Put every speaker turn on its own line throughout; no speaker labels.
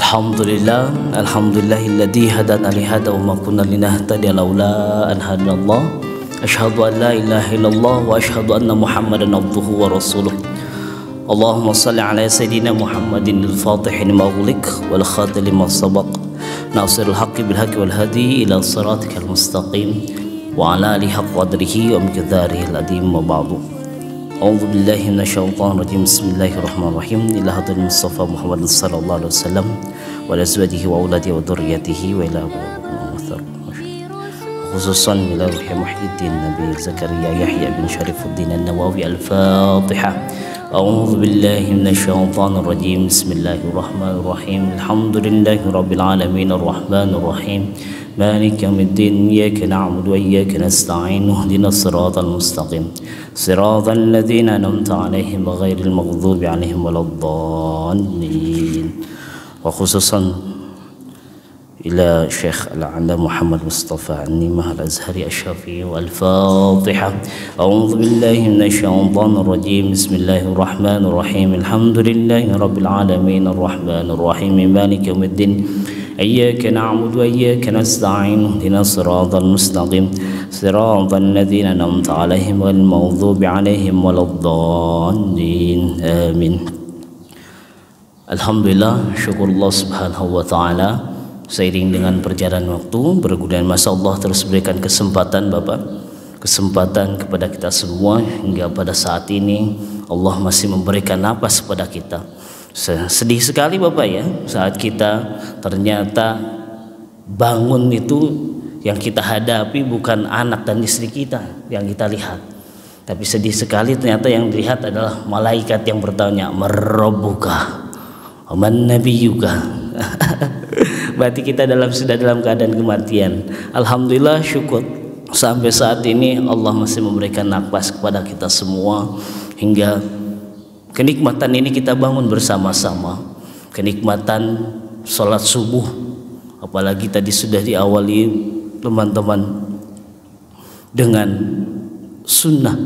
Alhamdulillah, alhamdulillahilladzi hadana li hada wa ma kunna linahtadiya laula an hadana. Asyhadu an la ilaha illallah wa asyhadu anna Muhammadan abduhu wa rasuluh. Allahumma shalli ala sayyidina Muhammadin al-fatih lima ughliq wal khatim lima sabaq. Nasirul haqqi bil haqqi wal hadi ila siratikal mustaqim wa ala alihi haqq qadrihi wa miqdarihi al-adim wa ba'du. A'udzu billahi minasyaitonir rajim. Bismillahirrahmanirrahim. Ila hadratil Mustafa Muhammad sallallahu alaihi wasallam wa azwajihi wa auladihi wa dzurriyyatihi wa ila khususan ila ruhi Muhyiddin Nabi Zakaria Yahya bin Syarifuddin An-Nawawi. Al-Fatihah. A'udzu billahi minasyaitonir rajim. Bismillahirrahmanirrahim. Alhamdulillahi rabbil alamin arrahmanir rahim. مالك يوم الدين إياك نعبد وإياك نستعين اهدنا الصراط المستقيم صراط الذين أنعمت عليهم غير المغضوب عليهم ولا الضالين. وخصوصا إلى شيخ العلامة محمد مصطفى النيمة الأزهري الشافعي. والفاتحة. أعوذ بالله من الشيطان الرجيم. بسم الله الرحمن الرحيم. الحمد لله رب العالمين الرحمن الرحيم مالك يوم الدين إياك نعبد وإياك نستعين اهدنا الصراط المستقيم صراط الذين أنعمت عليهم غير المغضوب عليهم ولا الضالين. آمين. Alhamdulillah, syukurullah subhanahu wa ta'ala. Seiring dengan perjalanan waktu, berguliran masa, Allah terus berikan kesempatan Bapak, kesempatan kepada kita semua hingga pada saat ini Allah masih memberikan napas kepada kita. Sedih sekali Bapak ya, saat kita ternyata bangun itu yang kita hadapi bukan anak dan istri kita yang kita lihat, tapi sedih sekali ternyata yang dilihat adalah malaikat yang bertanya, "Marrabbuka wa man nabiyyuka?" Berarti kita sudah dalam keadaan kematian. Alhamdulillah, syukur sampai saat ini Allah masih memberikan nafas kepada kita semua hingga kenikmatan ini kita bangun bersama-sama. Kenikmatan sholat subuh, apalagi tadi sudah diawali teman-teman dengan sunnah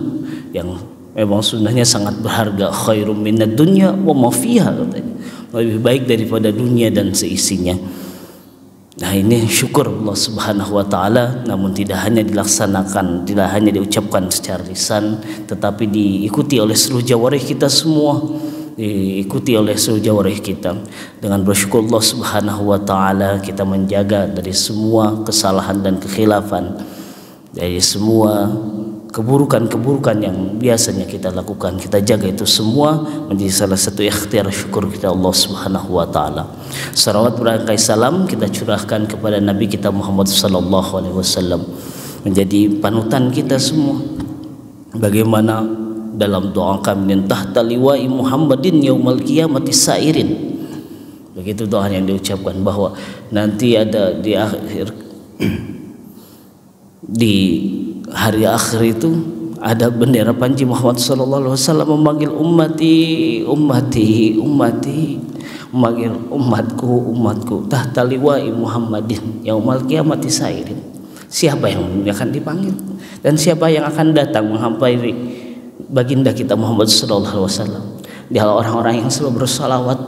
yang memang sunnahnya sangat berharga. Khairum minad dunya wa ma fiha, katanya. Lebih baik daripada dunia dan seisinya. Nah, ini syukur Allah subhanahu wa ta'ala. Namun tidak hanya dilaksanakan, tidak hanya diucapkan secara lisan, tetapi diikuti oleh seluruh jawarih kita semua, diikuti oleh seluruh jawarih kita. Dengan bersyukur Allah subhanahu wa ta'ala, kita menjaga dari semua kesalahan dan kekhilafan, dari semua keburukan-keburukan yang biasanya kita lakukan. Kita jaga itu semua menjadi salah satu ikhtiar syukur kita Allah subhanahu wa ta'ala. Salawat berangkai salam kita curahkan kepada Nabi kita Muhammad sallallahu alaihi wasallam, menjadi panutan kita semua. Bagaimana dalam doa kami, tahta liwa'i Muhammadin yaumal qiyamati sairin. Begitu doa yang diucapkan bahwa nanti ada di akhir di hari akhir itu ada bendera panji Muhammad sallallahu alaihi wasallam memanggil ummati, ummati, ummati, memanggil umatku tahta liwa'i Muhammadin yaumal qiyamati sairin. Siapa yang akan dipanggil dan siapa yang akan datang menghampiri baginda kita Muhammad sallallahu alaihi wasallam? Dialah orang-orang yang selalu bersalawat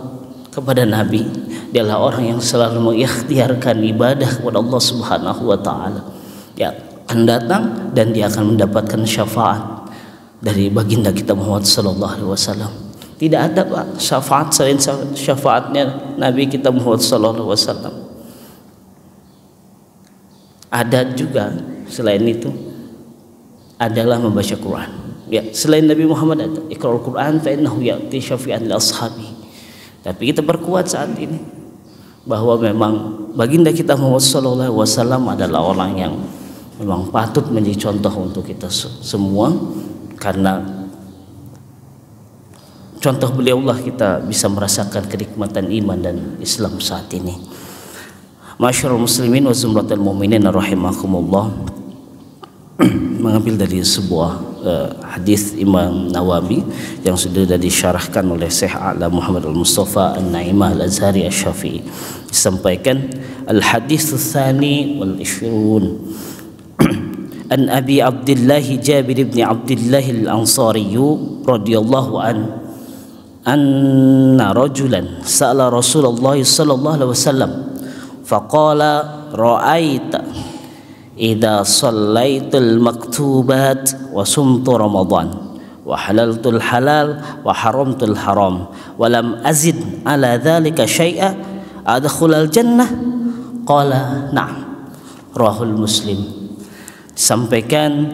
kepada Nabi. Dialah orang yang selalu mengikhtiarkan ibadah kepada Allah subhanahu wa ta'ala. Ya, akan datang dan dia akan mendapatkan syafaat dari baginda kita Muhammad sallallahu alaihi wasallam. Tidak ada Pak syafaat selain syafaatnya Nabi kita Muhammad sallallahu alaihi wasallam. Ada juga selain itu adalah membaca Quran. Ya, selain Nabi Muhammad ada Iqra'ul Quran fa innahu ya'ti syafi'an li ashabi. Tapi kita perkuat saat ini bahwa memang baginda kita Muhammad sallallahu alaihi wasallam adalah orang yang memang patut menjadi contoh untuk kita semua, karena contoh beliaulah kita bisa merasakan kenikmatan iman dan Islam saat ini. Masyarul muslimin wa zumratul mu'minin rahimakumullah. Mengambil dari sebuah hadis Imam Nawawi yang sudah disyarahkan oleh Syekh A'la Muhammad Al-Mustafa An-Naimah Al-Azhari Asy-Syafi'i, disampaikan al-hadits tsani wal 20 an Abi Abdullah Jabir bin Abdullah Al-Ansari radhiyallahu an anna rajulan sa'ala Rasulullah sallallahu alaihi wasallam faqala ra'aita idza shallaitul maktubat wa sumtu ramadan wa halaltul halal wa haramtul haram wa lam azid ala dzalika syai'a adkhulal jannah qala na'am. Rahul Muslim. Disampaikan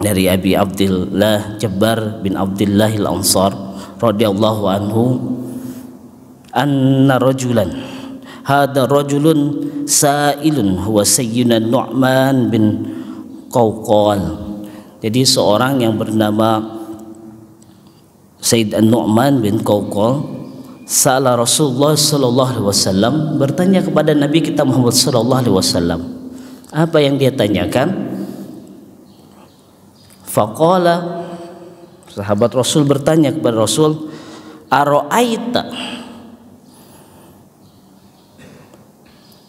dari Abi Abdullah Jabbar bin Abdullah al-Ansar radhiyallahu anhu, anna rajulan, hada rajulun sa'ilun huwa sayyidina Nu'man bin Qawqal. Jadi seorang yang bernama Sayyid An-Nu'man bin Qawqal sa'ala Rasulullah sallallahu alaihi wasallam, bertanya kepada Nabi kita Muhammad sallallahu alaihi wasallam. Apa yang dia tanyakan? Faqala, sahabat Rasul bertanya kepada Rasul, ara'aita,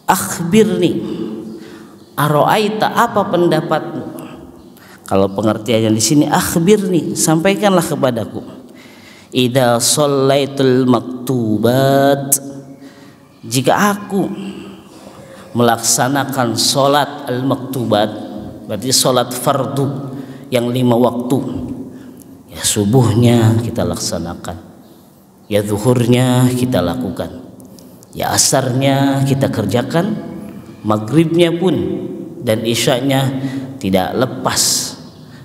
akhbirni, ara'aita, apa pendapatmu? Kalau pengertiannya di sini akhbirni, sampaikanlah kepadaku. Idza shallaitul maktubat, jika aku melaksanakan sholat al-maktubat, berarti sholat fardu yang 5 waktu, ya subuhnya kita laksanakan, ya zuhurnya kita lakukan, ya asarnya kita kerjakan, maghribnya pun dan isyanya tidak lepas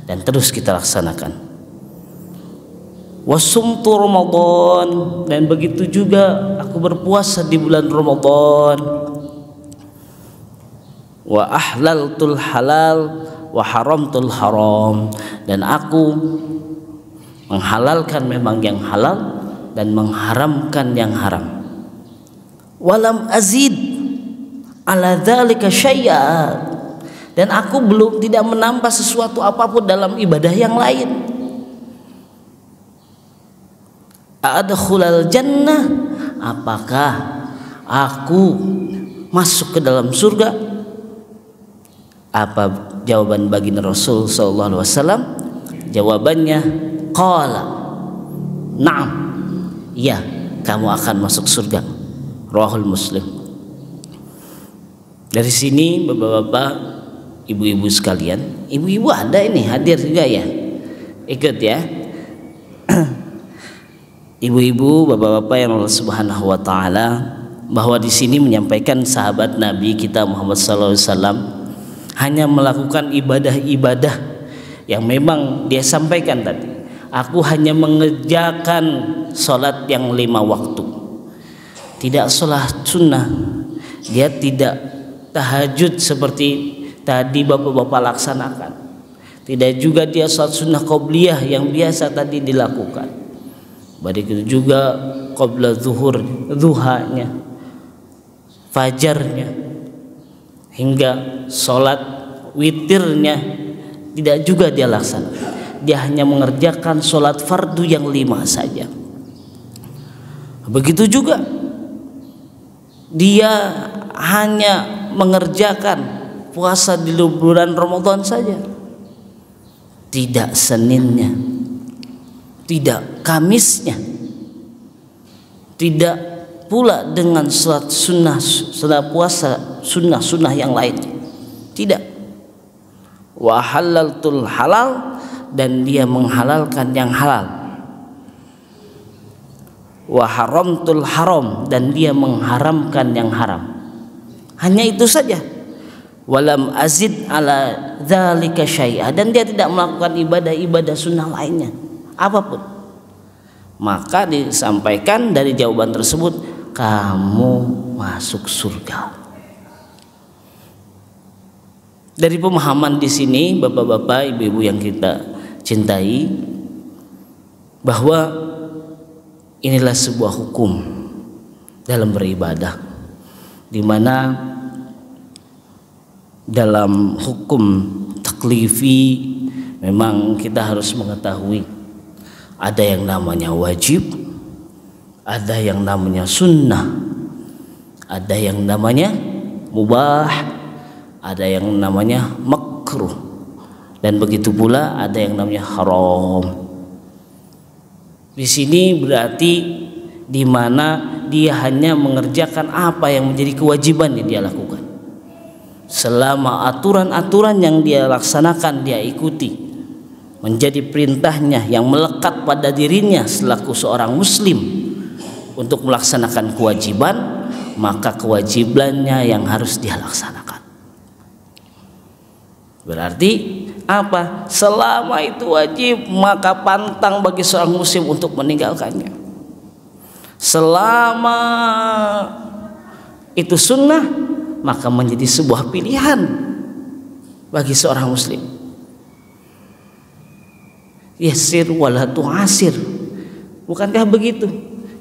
dan terus kita laksanakan. Wasumtu Ramadan, dan begitu juga aku berpuasa di bulan Ramadan. Wa ahlaltul halal wa haramtul haram, dan aku menghalalkan memang yang halal dan mengharamkan yang haram. Walam azid ala dzalika syai'a, dan aku belum tidak menambah sesuatu apapun dalam ibadah yang lain. Adkhulal jannah, apakah aku masuk ke dalam surga? Apa jawaban baginda Rasul sallallahu alaihi wasallam? Jawabannya qala na'am, ya, kamu akan masuk surga. Rahul Muslim. Dari sini bapak-bapak, ibu-ibu sekalian, ibu-ibu ada ini hadir juga ya, ikut ya. Ibu-ibu, bapak-bapak yang Allah Subhanahu wa taala, bahwa di sini menyampaikan sahabat Nabi kita Muhammad sallallahu alaihi wasallam hanya melakukan ibadah-ibadah yang memang dia sampaikan tadi. Aku hanya mengerjakan sholat yang 5 waktu, tidak sholat sunnah, dia tidak tahajud seperti tadi bapak-bapak laksanakan, tidak juga dia sholat sunnah qobliyah yang biasa tadi dilakukan. Begitu juga qabla zuhur, duhanya, fajarnya, hingga sholat witirnya tidak juga dia laksanakan. Dia hanya mengerjakan sholat fardu yang 5 saja. Begitu juga dia hanya mengerjakan puasa di bulan Ramadan saja, tidak Seninnya, tidak Kamisnya, tidak pula dengan sholat sunnah, sholat puasa sunnah yang lain, tidak. Wa halaltul halal, dan dia menghalalkan yang halal. Wa haramtul haram, dan dia mengharamkan yang haram. Hanya itu saja. Walam azid ala dzalika syai'a, dan dia tidak melakukan ibadah-ibadah sunnah lainnya apapun. Maka disampaikan dari jawaban tersebut, kamu masuk surga. Dari pemahaman di sini, bapak-bapak, ibu-ibu yang kita cintai, bahwa inilah sebuah hukum dalam beribadah, di mana dalam hukum taklifi memang kita harus mengetahui ada yang namanya wajib, ada yang namanya sunnah, ada yang namanya mubah, ada yang namanya makruh, dan begitu pula ada yang namanya haram. Di sini berarti di mana dia hanya mengerjakan apa yang menjadi kewajiban yang dia lakukan. Selama aturan-aturan yang dia laksanakan dia ikuti, menjadi perintahnya yang melekat pada dirinya selaku seorang muslim untuk melaksanakan kewajiban, maka kewajibannya yang harus dia laksanakan. Berarti apa? Selama itu wajib, maka pantang bagi seorang muslim untuk meninggalkannya. Selama itu sunnah, maka menjadi sebuah pilihan bagi seorang muslim. Yassir wala tu'asir. Bukankah begitu?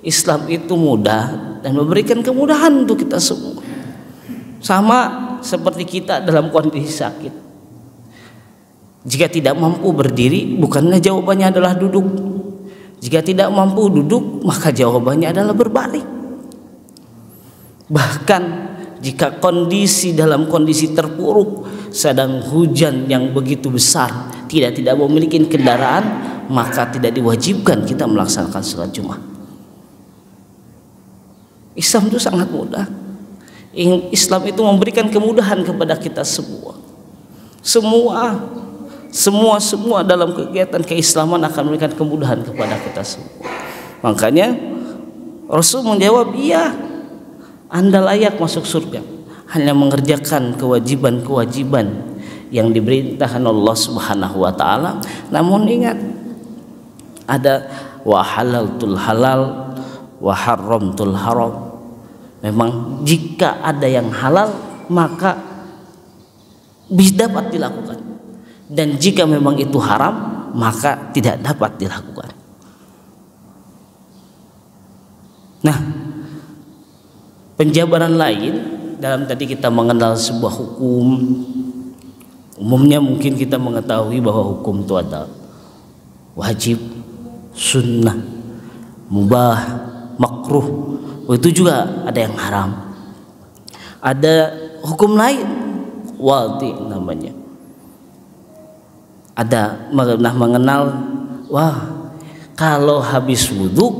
Islam itu mudah dan memberikan kemudahan untuk kita semua. Sama seperti kita dalam kondisi sakit. Jika tidak mampu berdiri, bukannya jawabannya adalah duduk. Jika tidak mampu duduk, maka jawabannya adalah berbaring. Bahkan jika dalam kondisi terpuruk, sedang hujan yang begitu besar, tidak memiliki kendaraan, maka tidak diwajibkan kita melaksanakan sholat Jumat. Islam itu sangat mudah. Islam itu memberikan kemudahan kepada kita semua. Semua dalam kegiatan keislaman akan memberikan kemudahan kepada kita semua. Makanya Rasul menjawab, iya, Anda layak masuk surga hanya mengerjakan kewajiban-kewajiban yang diperintahkan Allah Subhanahu wa taala. Namun ingat, ada wa halaltul halal wa haramtul haram. Memang jika ada yang halal maka bisa dapat dilakukan. Dan jika memang itu haram, maka tidak dapat dilakukan. Nah, penjabaran lain dalam tadi kita mengenal sebuah hukum. Umumnya mungkin kita mengetahui bahwa hukum itu ada wajib, sunnah, mubah, makruh. Itu juga ada yang haram. Ada hukum lain, wadi namanya. Ada mengenal, wah, kalau habis wudhu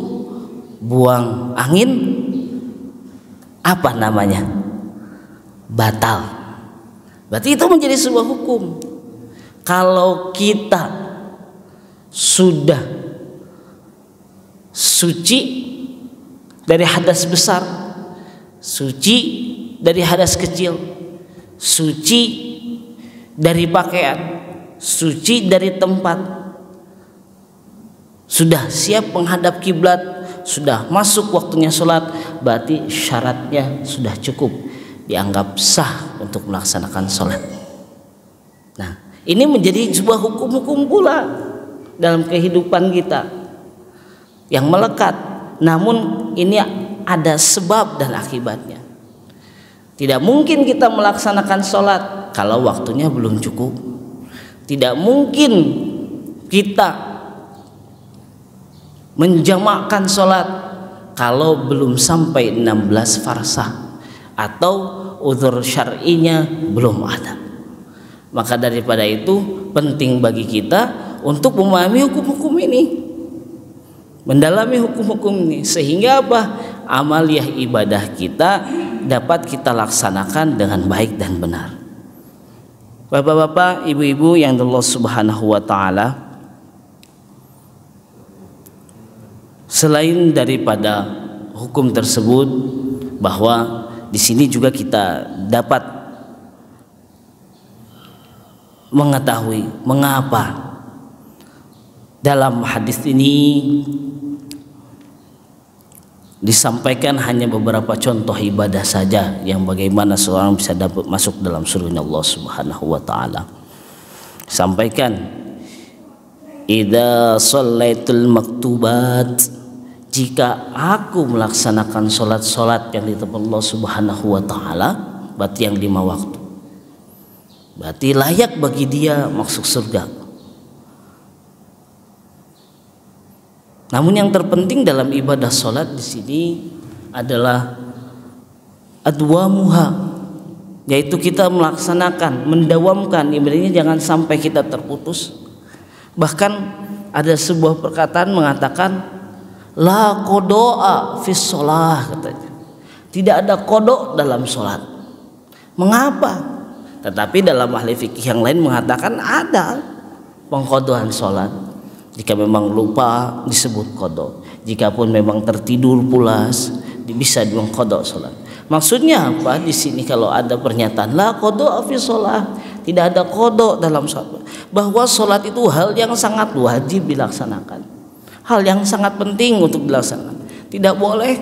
buang angin, apa namanya? Batal. Berarti itu menjadi sebuah hukum. Kalau kita sudah suci dari hadas besar, suci dari hadas kecil, suci dari pakaian, suci dari tempat, sudah siap menghadap kiblat, sudah masuk waktunya sholat, berarti syaratnya sudah cukup, dianggap sah untuk melaksanakan sholat. Nah, ini menjadi sebuah hukum-hukum pula dalam kehidupan kita yang melekat. Namun ini ada sebab dan akibatnya. Tidak mungkin kita melaksanakan sholat kalau waktunya belum cukup. Tidak mungkin kita menjamakkan sholat kalau belum sampai 16 farsah atau uzur syar'inya belum ada. Maka daripada itu penting bagi kita untuk memahami hukum-hukum ini, mendalami hukum-hukum ini, sehingga apa? Amaliyah ibadah kita dapat kita laksanakan dengan baik dan benar. Bapak-bapak, ibu-ibu yang Allah Subhanahu wa taala, selain daripada hukum tersebut, bahwa di sini juga kita dapat mengetahui mengapa dalam hadis ini disampaikan hanya beberapa contoh ibadah saja yang bagaimana seorang bisa dapat masuk dalam surga Allah Subhanahu wa taala. Sampaikan, idza shallaitul maktubat, jika aku melaksanakan salat-salat yang ditetapkan Allah Subhanahu wa taala, berarti yang 5 waktu, berarti layak bagi dia masuk surga. Namun yang terpenting dalam ibadah sholat di sini adalah adwamuha, yaitu kita melaksanakan, mendawamkan ibadahnya, jangan sampai kita terputus. Bahkan ada sebuah perkataan mengatakan La qodo'a fis sholah, katanya. Tidak ada kodok dalam sholat. Mengapa? Tetapi dalam ahli fikih yang lain mengatakan ada pengkodohan sholat. Jika memang lupa disebut kodok. Jikapun memang tertidur pulas bisa mengkodok sholat. Maksudnya apa di sini kalau ada pernyataan la qodo'a fis sholah, tidak ada kodok dalam sholat, bahwa sholat itu hal yang sangat wajib dilaksanakan. Hal yang sangat penting untuk dilaksanakan. Tidak boleh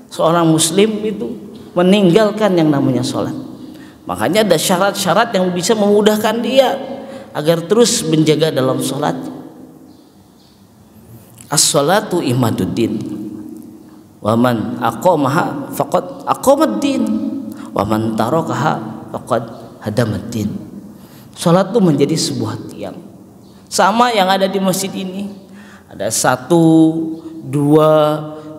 seorang muslim itu meninggalkan yang namanya sholat. Makanya ada syarat-syarat yang bisa memudahkan dia agar terus menjaga dalam sholat. As-sholatu imaduddin, wa man aqamaha faqad aqamaddin, wa man tarakaha faqad hadamaddin. Sholat itu menjadi sebuah tiang. Sama yang ada di masjid ini. Ada 1, 2,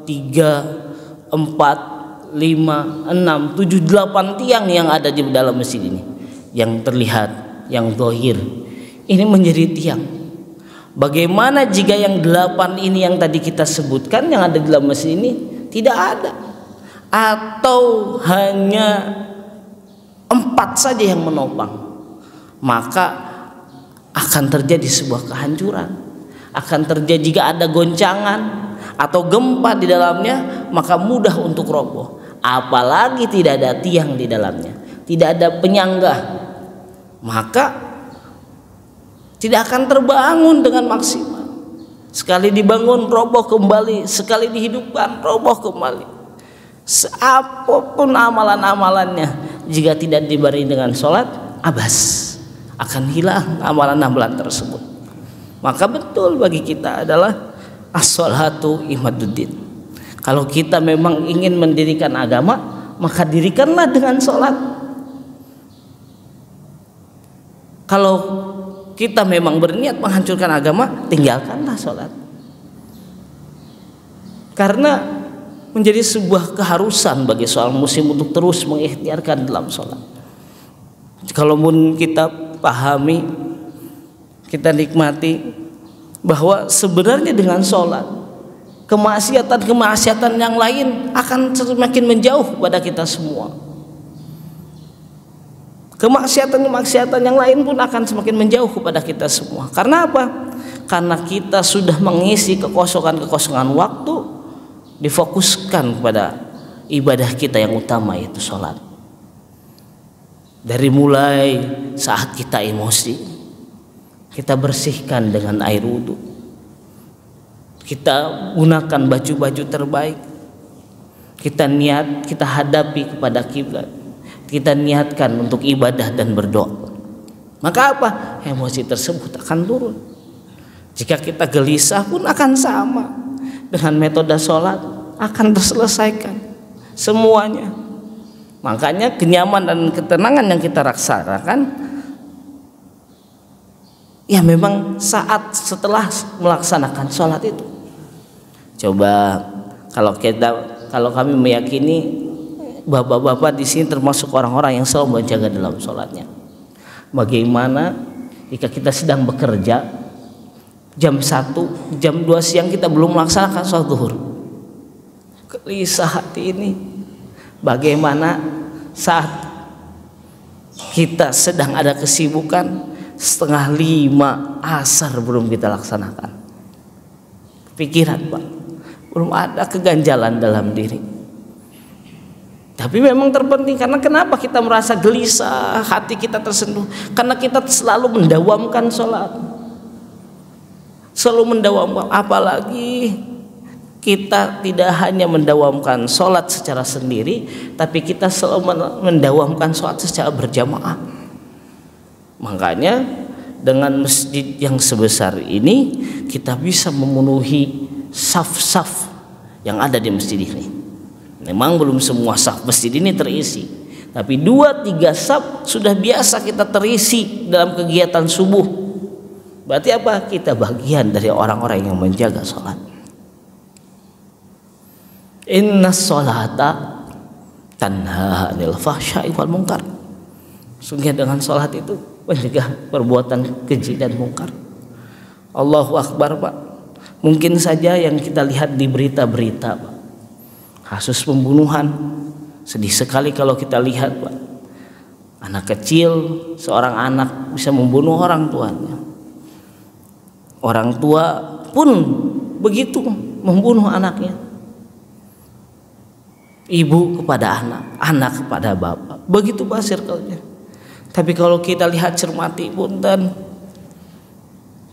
3, 4, 5, 6, 7, 8 tiang yang ada di dalam masjid ini. Yang terlihat, yang zahir. Ini menjadi tiang. Bagaimana jika yang 8 ini yang tadi kita sebutkan yang ada di dalam masjid ini tidak ada? Atau hanya 4 saja yang menopang? Maka akan terjadi sebuah kehancuran. Akan terjadi jika ada goncangan atau gempa di dalamnya, maka mudah untuk roboh. Apalagi tidak ada tiang di dalamnya, tidak ada penyangga, maka tidak akan terbangun dengan maksimal. Sekali dibangun roboh kembali, sekali dihidupkan roboh kembali. Apapun amalan-amalannya, jika tidak dibarengi dengan sholat, abas, akan hilang amalan-amalan tersebut. Maka betul bagi kita adalah as-sholatu imaduddin. Kalau kita memang ingin mendirikan agama, maka dirikanlah dengan sholat. Kalau kita memang berniat menghancurkan agama, tinggalkanlah sholat. Karena menjadi sebuah keharusan bagi seorang muslim untuk terus mengikhtiarkan dalam sholat. Kalau pun kita pahami, kita nikmati bahwa sebenarnya dengan sholat kemaksiatan yang lain akan semakin menjauh pada kita semua. Kemaksiatan yang lain pun akan semakin menjauh kepada kita semua. Karena apa? Karena kita sudah mengisi kekosongan waktu, difokuskan kepada ibadah kita yang utama, yaitu sholat. Dari mulai saat kita emosi, kita bersihkan dengan air wudhu, kita gunakan baju-baju terbaik, kita niat, kita hadapi kepada kiblat, kita niatkan untuk ibadah dan berdoa. Maka apa? Emosi tersebut akan turun. Jika kita gelisah pun akan sama, dengan metode sholat akan terselesaikan semuanya. Makanya kenyamanan dan ketenangan yang kita rasakan ya memang saat setelah melaksanakan sholat itu. Coba kalau kami meyakini bapak-bapak di sini termasuk orang-orang yang selalu menjaga dalam sholatnya. Bagaimana jika kita sedang bekerja jam 1, jam 2 siang kita belum melaksanakan sholat zuhur? Gelisah hati ini. Bagaimana saat kita sedang ada kesibukan 4:30 asar belum kita laksanakan? Pikiran Pak, belum ada keganjalan dalam diri. Tapi memang terpenting. Karena kenapa kita merasa gelisah, hati kita tersentuh? Karena kita selalu mendawamkan sholat, selalu mendawamkan. Apalagi kita tidak hanya mendawamkan sholat secara sendiri, tapi kita selalu mendawamkan sholat secara berjamaah. Makanya dengan masjid yang sebesar ini kita bisa memenuhi saf-saf yang ada di masjid ini. Memang belum semua saf masjid ini terisi, tapi 2-3 saf sudah biasa kita terisi dalam kegiatan subuh. Berarti apa? Kita bagian dari orang-orang yang menjaga sholat. Inna sholata tanha 'anil fahsya'i wal munkar. Sungguh dengan sholat itu mencegah perbuatan keji dan mungkar. Allahu Akbar Pak. Mungkin saja yang kita lihat di berita-berita, Pak, kasus pembunuhan. Sedih sekali kalau kita lihat, Pak, anak kecil, seorang anak bisa membunuh orang tuanya. Orang tua pun begitu membunuh anaknya. Ibu kepada anak, anak kepada bapak, begitu Pak circle-nya. Tapi kalau kita lihat cermati punten,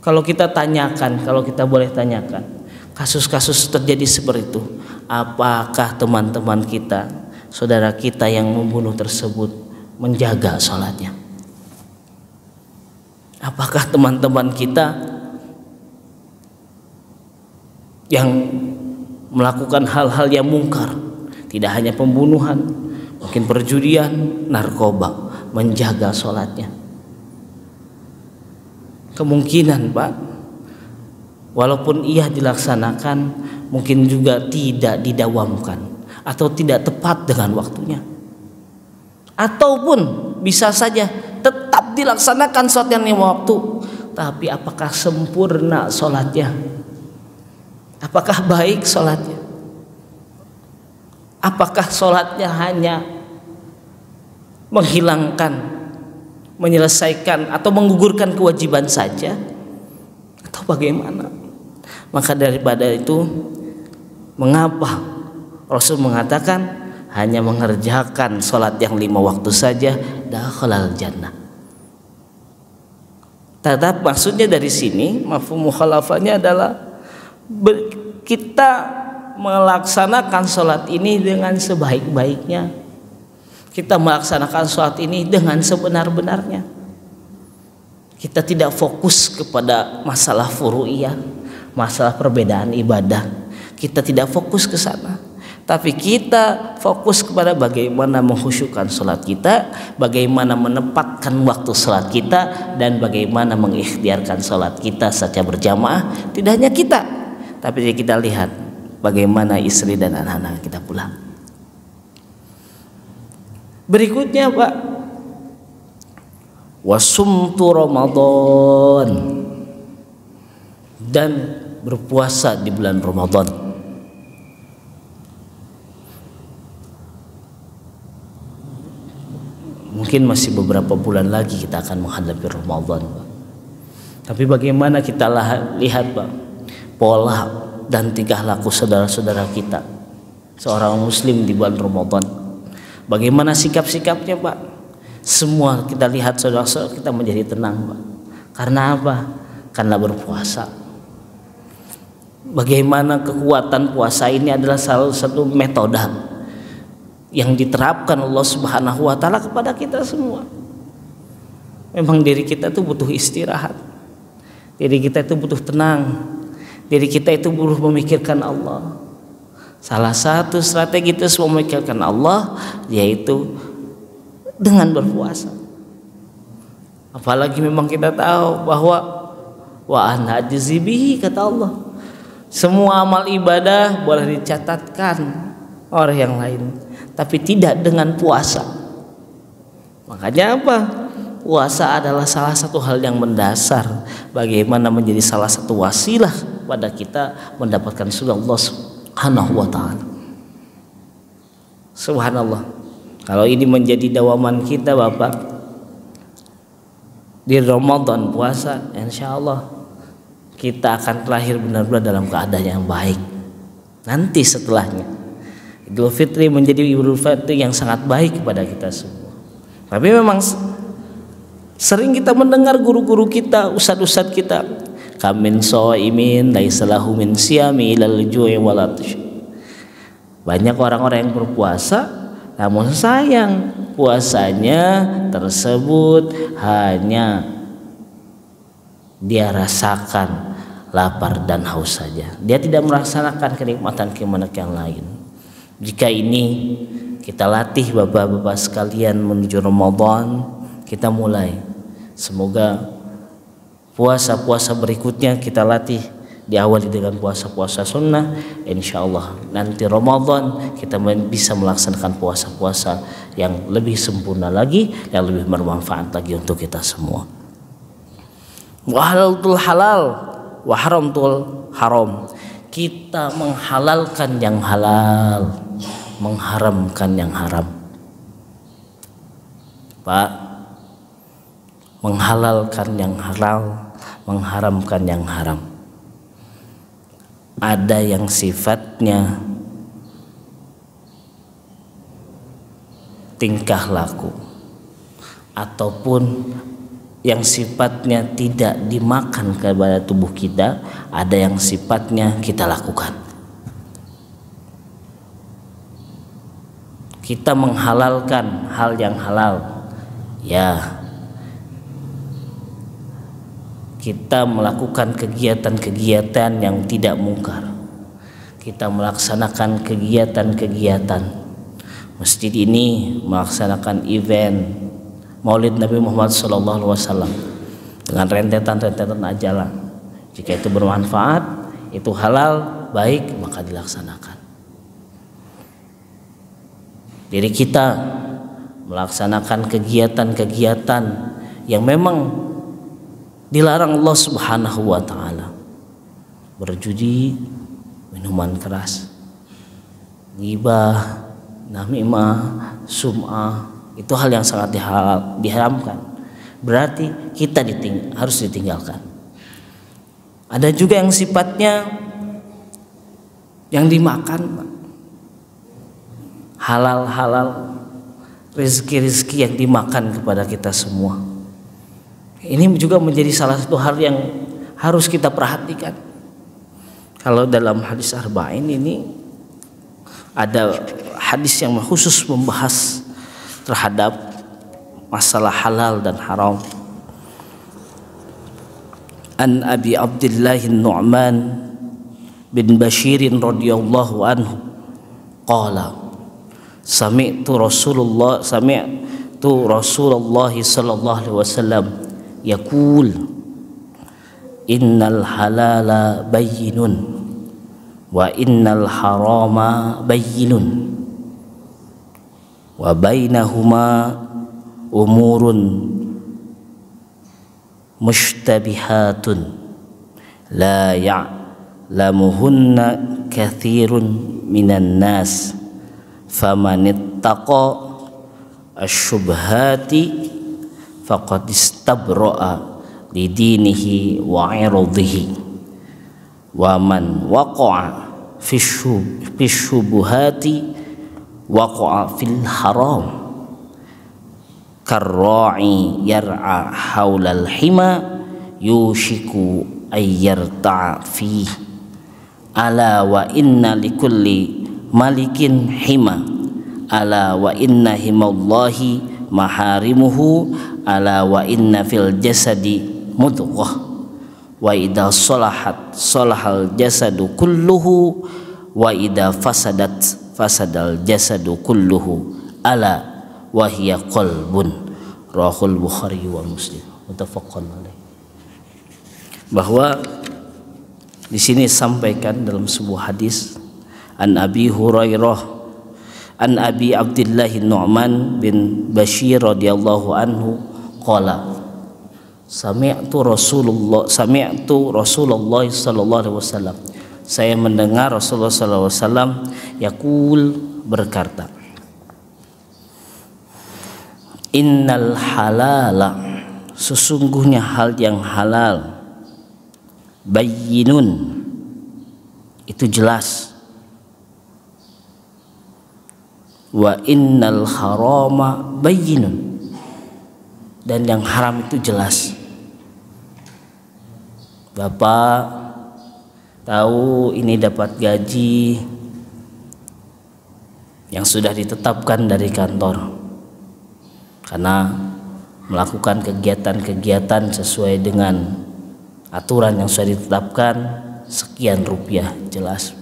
kalau kita tanyakan, kalau kita boleh tanyakan, kasus-kasus terjadi seperti itu, apakah teman-teman kita, saudara kita yang membunuh tersebut menjaga sholatnya? Apakah teman-teman kita yang melakukan hal-hal yang mungkar, tidak hanya pembunuhan, mungkin perjudian, narkoba, menjaga sholatnya? Kemungkinan, Pak, walaupun ia dilaksanakan, mungkin juga tidak didawamkan atau tidak tepat dengan waktunya, ataupun bisa saja tetap dilaksanakan sholat yang lima waktu, tapi apakah sempurna sholatnya? Apakah baik sholatnya? Apakah sholatnya hanya menghilangkan, menyelesaikan atau menggugurkan kewajiban saja, atau bagaimana? Maka daripada itu, mengapa Rasul mengatakan hanya mengerjakan sholat yang lima waktu saja dakhalal jannah? Tetap maksudnya dari sini mafhum mukhalafahnya adalah kita melaksanakan sholat ini dengan sebaik-baiknya. Kita melaksanakan sholat ini dengan sebenar-benarnya. Kita tidak fokus kepada masalah furu'iyah, masalah perbedaan ibadah. Kita tidak fokus ke sana, tapi kita fokus kepada bagaimana mengkhusyukkan sholat kita, bagaimana menempatkan waktu sholat kita, dan bagaimana mengikhtiarkan sholat kita secara berjamaah. Tidak hanya kita, tapi kita lihat bagaimana istri dan anak-anak kita pula. Berikutnya, Pak, wasumtu Ramadan, dan berpuasa di bulan Ramadan. Mungkin masih beberapa bulan lagi kita akan menghadapi Ramadan, Pak. Tapi bagaimana kita lihat, Pak, pola dan tingkah laku saudara-saudara kita, seorang muslim di bulan Ramadan. Bagaimana sikap-sikapnya, Pak? Semua kita lihat saudara-saudara kita menjadi tenang, Pak. Karena apa? Karena berpuasa. Bagaimana kekuatan puasa ini adalah salah satu metode yang diterapkan Allah Subhanahu wa taala kepada kita semua. Memang diri kita itu butuh istirahat. Diri kita itu butuh tenang. Diri kita itu butuh memikirkan Allah. Salah satu strategi itu memikirkan Allah yaitu dengan berpuasa. Apalagi memang kita tahu bahwa wa ana ajzi bihi, kata Allah, semua amal ibadah boleh dicatatkan oleh yang lain, tapi tidak dengan puasa. Makanya apa? Puasa adalah salah satu hal yang mendasar bagaimana menjadi salah satu wasilah pada kita mendapatkan surga Allah Subhanahu wa ta'ala. Subhanallah, kalau ini menjadi dawaman kita, Bapak, di Ramadan puasa, insya Allah kita akan terlahir benar-benar dalam keadaan yang baik. Nanti setelahnya Idul Fitri menjadi Idul Fitri yang sangat baik kepada kita semua. Tapi memang sering kita mendengar guru-guru kita, ustadz-ustadz kita, kamin shaimin laisa lahu min siyami ilal ju'i wal atash. Banyak orang-orang yang berpuasa, namun sayang puasanya tersebut hanya dia rasakan lapar dan haus saja. Dia tidak melaksanakan kenikmatan-kenikmatan yang lain. Jika ini kita latih bapak-bapak sekalian menuju Ramadan, kita mulai. Semoga puasa-puasa berikutnya kita latih diawali dengan puasa-puasa sunnah. Insya Allah nanti Ramadan kita bisa melaksanakan puasa-puasa yang lebih sempurna lagi, yang lebih bermanfaat lagi untuk kita semua. Wa halaltul halal wa haramtul haram. Kita menghalalkan yang halal, mengharamkan yang haram. Pak, menghalalkan yang halal, mengharamkan yang haram. Ada yang sifatnya tingkah laku, ataupun yang sifatnya tidak dimakan kepada tubuh kita, ada yang sifatnya kita lakukan. Kita menghalalkan hal yang halal, ya, kita melakukan kegiatan-kegiatan yang tidak mungkar. Kita melaksanakan kegiatan-kegiatan. Masjid ini melaksanakan event Maulid Nabi Muhammad SAW dengan rentetan-rentetan ajaran. Jika itu bermanfaat, itu halal, baik, maka dilaksanakan. Jadi kita melaksanakan kegiatan-kegiatan yang memang dilarang Allah Subhanahu wa taala. Berjudi, minuman keras, ghibah, namimah, sum'ah, itu hal yang sangat diharamkan. Berarti kita harus ditinggalkan. Ada juga yang sifatnya yang dimakan, halal-halal, rezeki-rezeki yang dimakan kepada kita semua. Ini juga menjadi salah satu hal yang harus kita perhatikan. Kalau dalam hadis arba'in ini ada hadis yang khusus membahas terhadap masalah halal dan haram. An Abi Abdullah Nu'man bin Bashir radhiyallahu anhu qala sami'tu Rasulullah sallallahu alaihi wasallam yaqul innal halala bayyinun wa innal harama bayyinun wa bainahuma umurun mushtabihatun la ya'lamuhunna kathirun minan nas faman ittaqa asyubhati faqad istabra'a lidinihi wa 'irdihi wa man waqa'a fi syubuhati waqa'a fil haram karra'i yar'a haulal hima yushiku ayyarta'a fi ala wa inna likulli malikin hima ala wa inna himallahi maharimuhu ala wa inna fil jasadi mudghah wa idza salahat salahal jasadu kulluhu wa idza fasadat fasadal jasadu kulluhu ala wahya qalbun rahul Bukhari wa Muslim muttafaqun alaih. Bahwa di sini sampaikan dalam sebuah hadis an Abi Hurairah an Abi Abdullah Nu'man bin Bashir radhiyallahu anhu qala sami'tu Rasulullah sallallahu alaihi wasallam, saya mendengar Rasulullah sallallahu alaihi wasallam yaqul berkata, innal halala, sesungguhnya hal yang halal, bayyinun, itu jelas, wa innal harama bayyinun, dan yang haram itu jelas. Bapak tahu ini dapat gaji yang sudah ditetapkan dari kantor karena melakukan kegiatan-kegiatan sesuai dengan aturan yang sudah ditetapkan, sekian rupiah, jelas.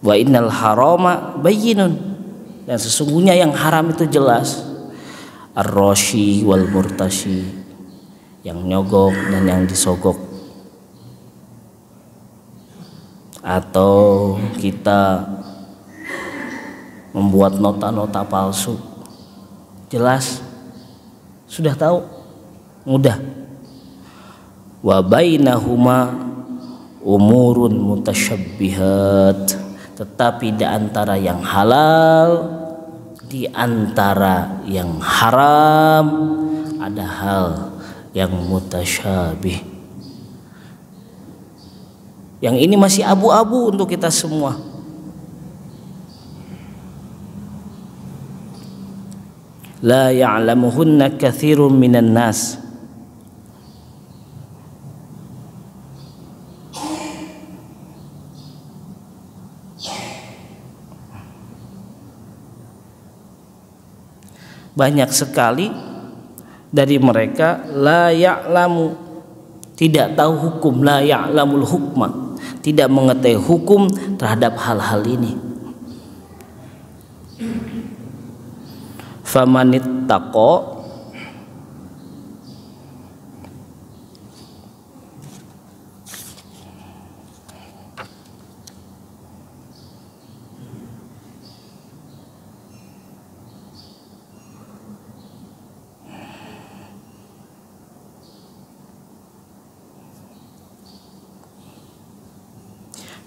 Wa innal harama bayyinun, dan sesungguhnya yang haram itu jelas. Ar-rashi wal murtashi, yang nyogok dan yang disogok, atau kita membuat nota-nota palsu, jelas, sudah tahu, mudah. wa bainahuma umurun mutasyabbihat, tetapi di antara yang halal, di antara yang haram ada hal yang mutasyabih. Yang ini masih abu-abu untuk kita semua. La ya'lamuhunna katsirun minan nas. Banyak sekali dari mereka la ya'lamu, tidak tahu hukum, la ya'lamul hukma, tidak mengetahui hukum terhadap hal-hal ini. Famanittaqa,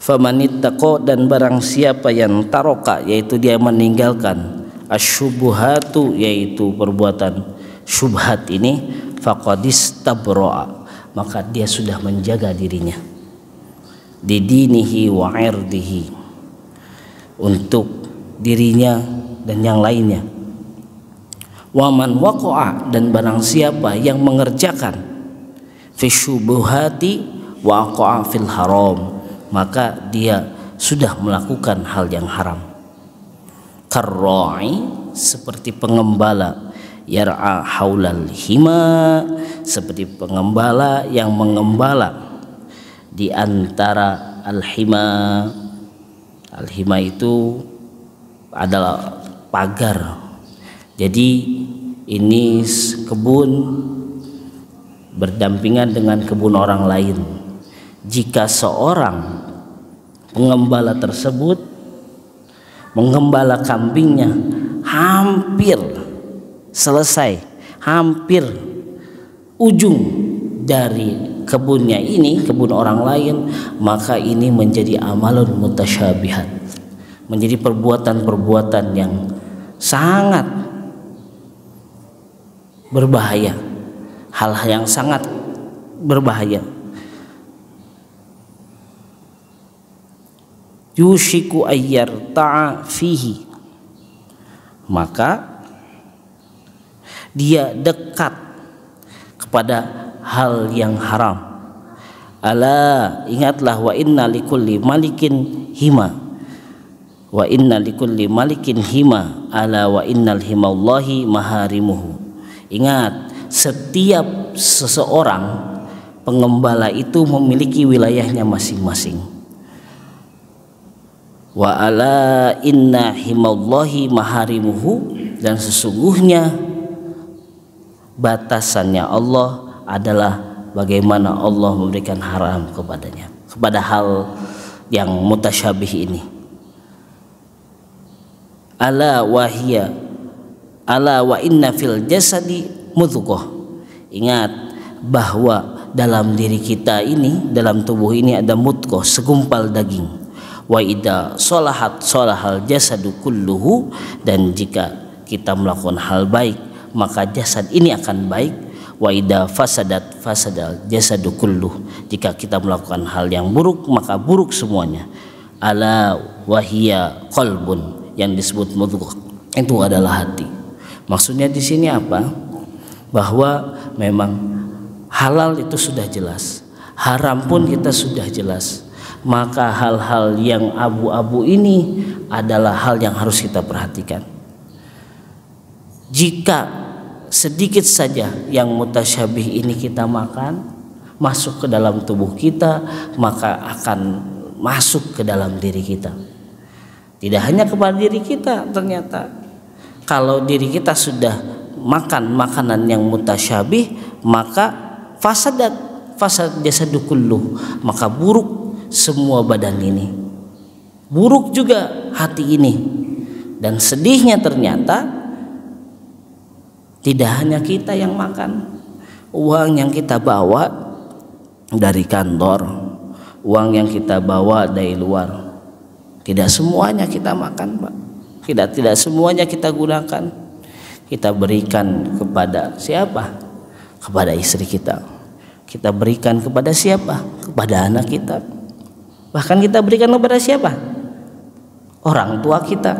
famanittaqa, dan barang siapa yang taroka, yaitu dia meninggalkan asyubuhatu, yaitu perbuatan syubhat ini, faqadistabra'a, maka dia sudah menjaga dirinya, didinihi wa irdihi, untuk dirinya dan yang lainnya. Waman waqa'a, dan barang siapa yang mengerjakan fi syubuhati waqa'a fil haram, maka dia sudah melakukan hal yang haram. Karra'i, seperti pengembala, yar'a haulal hima, seperti pengembala yang mengembala di antara al-hima. Al-hima itu adalah pagar. Jadi ini kebun berdampingan dengan kebun orang lain. Jika seorang pengembala tersebut menggembala kambingnya hampir selesai, hampir ujung dari kebunnya ini, kebun orang lain, maka ini menjadi amalun mutasyabihat, menjadi perbuatan-perbuatan yang sangat berbahaya, hal-hal yang sangat berbahaya. Yushiku ayyar ta'a fihi, maka dia dekat kepada hal yang haram. Ala, ingatlah, wa inna likulli malikin hima, wa inna likulli malikin hima, ala wa innal himallahi maharimuhu. Ingat, setiap seseorang pengembala itu memiliki wilayahnya masing-masing. Wa ala inna himallahi maharimuhu, dan sesungguhnya batasannya Allah adalah bagaimana Allah memberikan haram kepadanya, kepada hal yang mutasyabih ini. Ala wahia, ala wa inna fil jasadi mudghah. Ingat bahwa dalam diri kita ini, dalam tubuh ini ada mudghah, segumpal daging. Wa idza sholahat sholahal jasadu kulluhu, dan jika kita melakukan hal baik maka jasad ini akan baik. Wa idza fasadat fasadal jasadu kulluh, jika kita melakukan hal yang buruk maka buruk semuanya. Ala wahia qalbun, yang disebut mudghah itu adalah hati. Maksudnya di sini apa? Bahwa memang halal itu sudah jelas, haram pun kita sudah jelas. Maka hal-hal yang abu-abu ini adalah hal yang harus kita perhatikan. Jika sedikit saja yang mutasyabih ini kita makan, masuk ke dalam tubuh kita, maka akan masuk ke dalam diri kita. Tidak hanya kepada diri kita, ternyata kalau diri kita sudah makan makanan yang mutasyabih, maka fasad jasadu kulluh, maka buruk semua badan ini, buruk juga hati ini. Dan sedihnya ternyata tidak hanya kita yang makan, uang yang kita bawa dari kantor, uang yang kita bawa dari luar, tidak semuanya kita makan, Pak. Tidak semuanya kita gunakan. Kita berikan kepada siapa? Kepada istri kita. Kita berikan kepada siapa? Kepada anak kita. Bahkan kita berikan kepada siapa? Orang tua kita.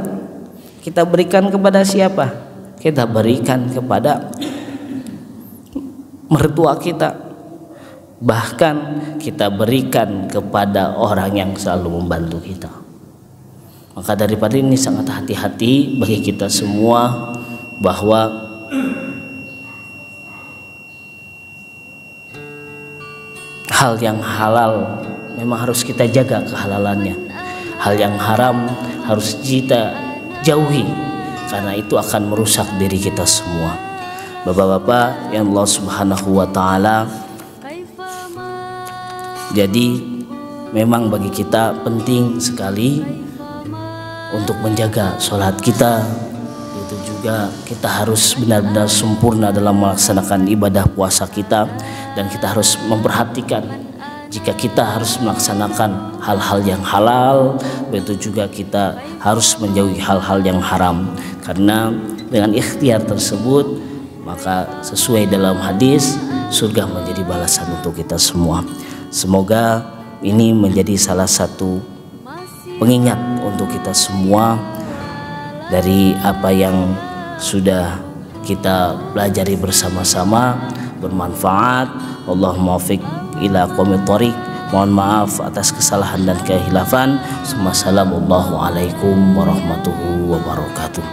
Kita berikan kepada siapa? Kita berikan kepada mertua kita. Bahkan kita berikan kepada orang yang selalu membantu kita. Maka daripada ini sangat hati-hati bagi kita semua bahwa hal yang halal memang harus kita jaga kehalalannya. Hal yang haram harus kita jauhi, karena itu akan merusak diri kita semua. Bapak-bapak yang Allah Subhanahu wa taala, jadi memang bagi kita penting sekali untuk menjaga sholat kita. Itu juga kita harus benar-benar sempurna dalam melaksanakan ibadah puasa kita, dan kita harus memperhatikan jika kita harus melaksanakan hal-hal yang halal, begitu juga kita harus menjauhi hal-hal yang haram. Karena dengan ikhtiar tersebut, maka sesuai dalam hadis, surga menjadi balasan untuk kita semua. Semoga ini menjadi salah satu pengingat untuk kita semua dari apa yang sudah kita pelajari bersama-sama, bermanfaat. Allahumma waffiq ila aqwamit thoriq. Mohon maaf atas kesalahan dan kehilafan. Wassalamualaikum warahmatullahi wabarakatuh.